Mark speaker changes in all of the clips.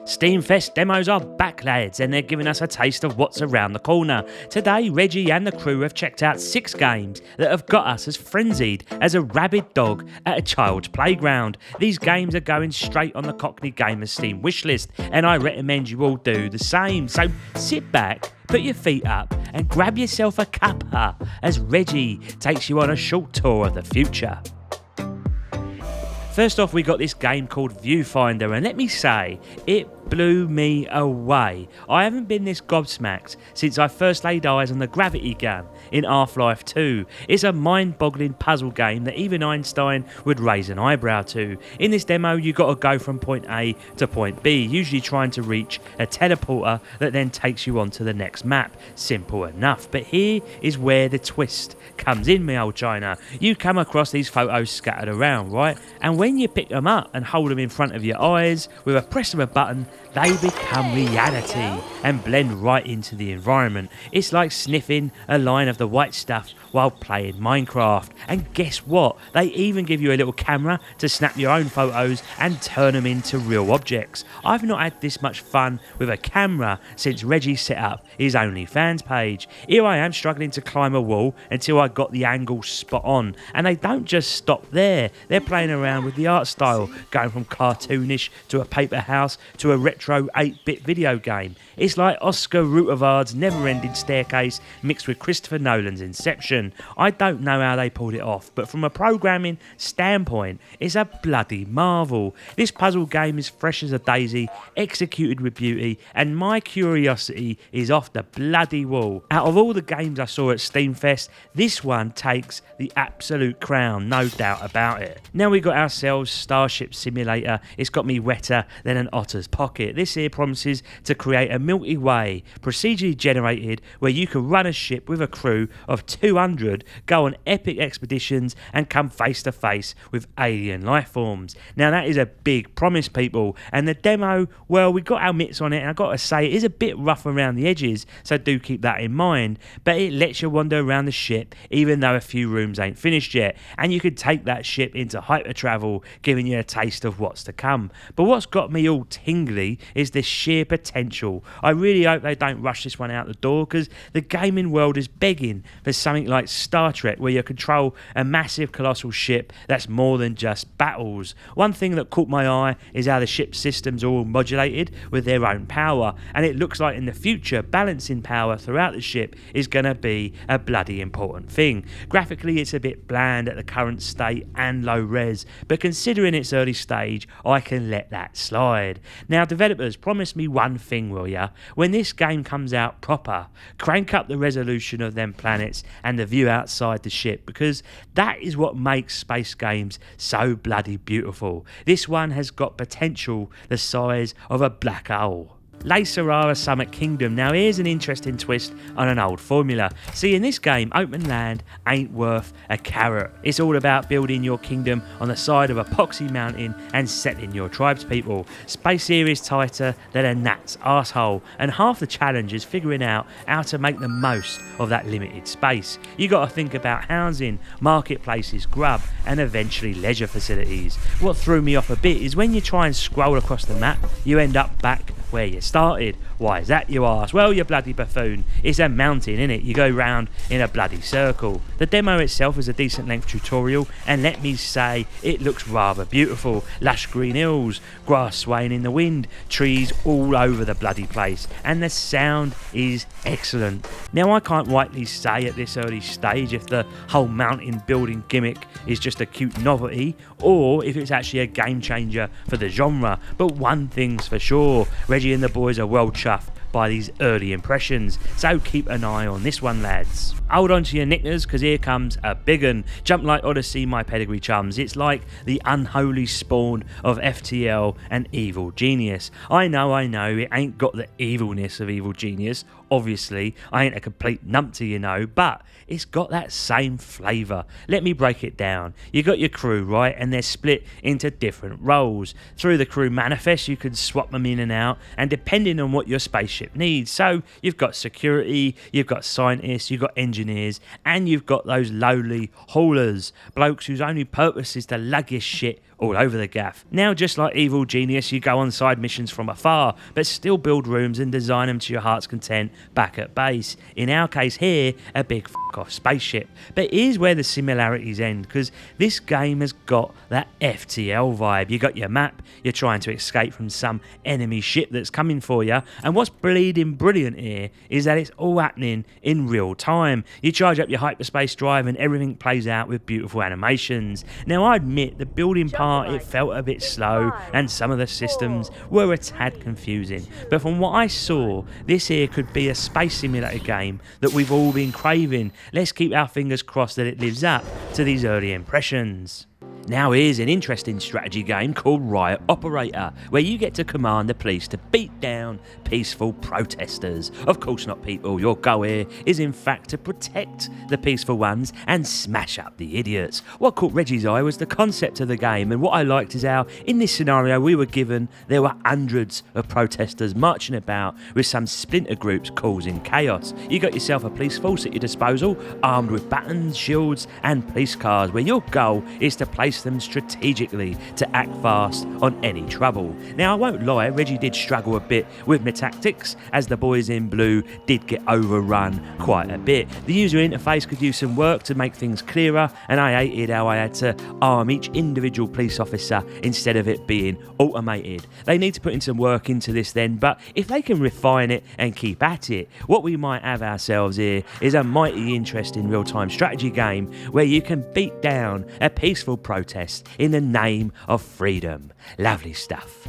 Speaker 1: Steamfest demos are back, lads, and they're giving us a taste of what's around the corner. Today, Reggie and the crew have checked out 6 games that have got us as frenzied as a rabid dog at a child's playground. These games are going straight on the Cockney Gamers Steam wishlist, and I recommend you all do the same. So sit back, put your feet up, and grab yourself a cuppa as Reggie takes you on a short tour of the future. First off, we got this game called Viewfinder, and let me say, it blew me away. I haven't been this gobsmacked since I first laid eyes on the gravity gun in Half-Life 2. It's a mind-boggling puzzle game that even Einstein would raise an eyebrow to. In this demo, you got to go from point A to point B, usually trying to reach a teleporter that then takes you on to the next map. Simple enough, but here is where the twist comes in, me old China. You come across these photos scattered around, right? And when you pick them up and hold them in front of your eyes, with a press of a button, they become reality and blend right into the environment. It's like sniffing a line of the white stuff while playing Minecraft. And guess what? They even give you a little camera to snap your own photos and turn them into real objects. I've not had this much fun with a camera since Reggie set up his OnlyFans page. Here I am struggling to climb a wall until I got the angle spot on. And they don't just stop there. They're playing around with the art style, going from cartoonish to a paper house to a retro 8-bit video game. It's like Oscar Rutherford's never-ending staircase mixed with Christopher Nolan's Inception. I don't know how they pulled it off, but from a programming standpoint, it's a bloody marvel. This puzzle game is fresh as a daisy, executed with beauty, and my curiosity is off the bloody wall. Out of all the games I saw at Steamfest, this one takes the absolute crown, no doubt about it. Now we got ourselves Starship Simulator. It's got me wetter than an otter's pocket. This here promises to create a Milky Way, procedurally generated, where you can run a ship with a crew of 200, go on epic expeditions, and come face to face with alien life forms. Now that is a big promise, people, and the demo, well, we got our mitts on it, and I got to say, it is a bit rough around the edges, so do keep that in mind, but it lets you wander around the ship, even though a few rooms ain't finished yet, and you could take that ship into hyper travel, giving you a taste of what's to come. But what's got me all tingly is the sheer potential. I really hope they don't rush this one out the door, because the gaming world is begging for something like Star Trek, where you control a massive colossal ship that's more than just battles. One thing that caught my eye is how the ship systems are all modulated with their own power, and it looks like in the future balancing power throughout the ship is going to be a bloody important thing. Graphically it's a bit bland at the current state and low res, but considering its early stage I can let that slide. Now developers, promise me one thing, will ya? When this game comes out proper, crank up the resolution of them planets and the view outside the ship, because that is what makes space games so bloody beautiful. This one has got potential the size of a black hole. Laysara Summit Kingdom. Now here's an interesting twist on an old formula. See, in this game, open land ain't worth a carrot. It's all about building your kingdom on the side of a poxy mountain and settling your tribespeople. Space here is tighter than a gnat's arsehole, and half the challenge is figuring out how to make the most of that limited space. You got to think about housing, marketplaces, grub, and eventually leisure facilities. What threw me off a bit is when you try and scroll across the map, you end up back where you started. Why is that, you ask? Well, you bloody buffoon, it's a mountain, innit? You go round in a bloody circle. The demo itself is a decent length tutorial, and let me say, it looks rather beautiful. Lush green hills, grass swaying in the wind, trees all over the bloody place, and the sound is excellent. Now I can't rightly say at this early stage if the whole mountain building gimmick is just a cute novelty, or if it's actually a game changer for the genre, but one thing's for sure, Reggie and the boys are well chuffed by these early impressions, so keep an eye on this one, lads. Hold on to your knickers, because here comes a big un. Jumplight Odyssey, my pedigree chums. It's like the unholy spawn of FTL and Evil Genius. I know, it ain't got the evilness of Evil Genius. Obviously, I ain't a complete numpty, you know, but it's got that same flavour. Let me break it down. You got your crew, right, and they're split into different roles. Through the crew manifest, you can swap them in and out, and depending on what your spaceship needs. So you've got security, you've got scientists, you've got engineers, and you've got those lowly haulers, blokes whose only purpose is to lug your shit all over the gaff. Now, just like Evil Genius, you go on side missions from afar, but still build rooms and design them to your heart's content back at base. In our case here, a big off spaceship. But here's where the similarities end, because this game has got that FTL vibe. You got your map, you're trying to escape from some enemy ship that's coming for you, and what's bleeding brilliant here is that it's all happening in real time. You charge up your hyperspace drive and everything plays out with beautiful animations. Now, I admit the building part, it felt a bit slow and some of the systems were a tad confusing, but from what I saw, this here could be a space simulator game that we've all been craving. Let's keep our fingers crossed that it lives up to these early impressions. Now here's an interesting strategy game called Riot Operator, where you get to command the police to beat down peaceful protesters. Of course not, people. Your goal here is in fact to protect the peaceful ones and smash up the idiots. What caught Reggie's eye was the concept of the game, and what I liked is how in this scenario we were given there were hundreds of protesters marching about with some splinter groups causing chaos. You got yourself a police force at your disposal, armed with batons, shields and police cars, where your goal is to place them strategically to act fast on any trouble. Now, I won't lie, Reggie did struggle a bit with my tactics, as the boys in blue did get overrun quite a bit. The user interface could use some work to make things clearer, and I hated how I had to arm each individual police officer instead of it being automated. They need to put in some work into this then, but if they can refine it and keep at it, what we might have ourselves here is a mighty interesting real-time strategy game where you can beat down a peaceful protest in the name of freedom. Lovely stuff.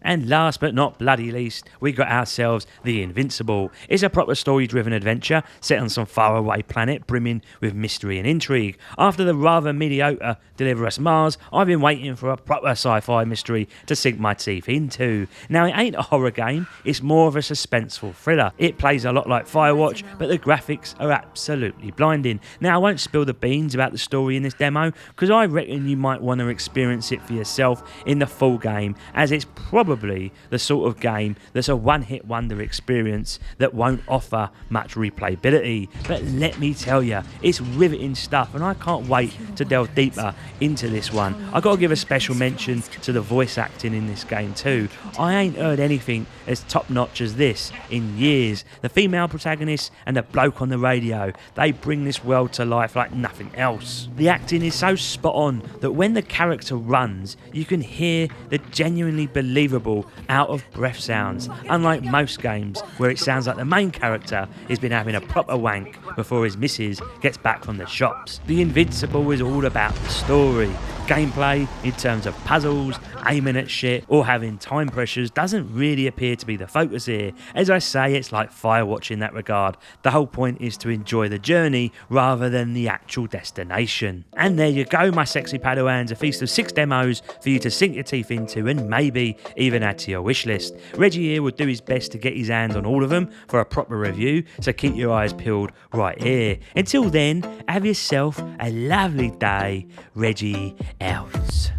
Speaker 1: And last but not bloody least, we got ourselves the Invincible. It's a proper story-driven adventure set on some faraway planet brimming with mystery and intrigue. After the rather mediocre Deliver Us Mars, I've been waiting for a proper sci-fi mystery to sink my teeth into. Now, it ain't a horror game, it's more of a suspenseful thriller. It plays a lot like Firewatch, but the graphics are absolutely blinding. Now, I won't spill the beans about the story in this demo, because I reckon you might want to experience it for yourself in the full game, as it's probably the sort of game that's a one-hit wonder experience that won't offer much replayability. But let me tell you, it's riveting stuff, and I can't wait to delve deeper into this one. I got to give a special mention to the voice acting in this game too. I ain't heard anything as top-notch as this in years. The female protagonist and the bloke on the radio, they bring this world to life like nothing else. The acting is so spot on that when the character runs, you can hear the genuinely believable out-of-breath sounds, unlike most games where it sounds like the main character has been having a proper wank before his missus gets back from the shops. The Invincible is all about the story. Gameplay, in terms of puzzles, aiming at shit, or having time pressures, doesn't really appear to be the focus here. As I say, it's like Firewatch in that regard. The whole point is to enjoy the journey rather than the actual destination. And there you go, my sexy Padawans, a feast of 6 demos for you to sink your teeth into and maybe even add to your wish list. Reggie here would do his best to get his hands on all of them for a proper review, so keep your eyes peeled right here. Until then, have yourself a lovely day. Reggie out.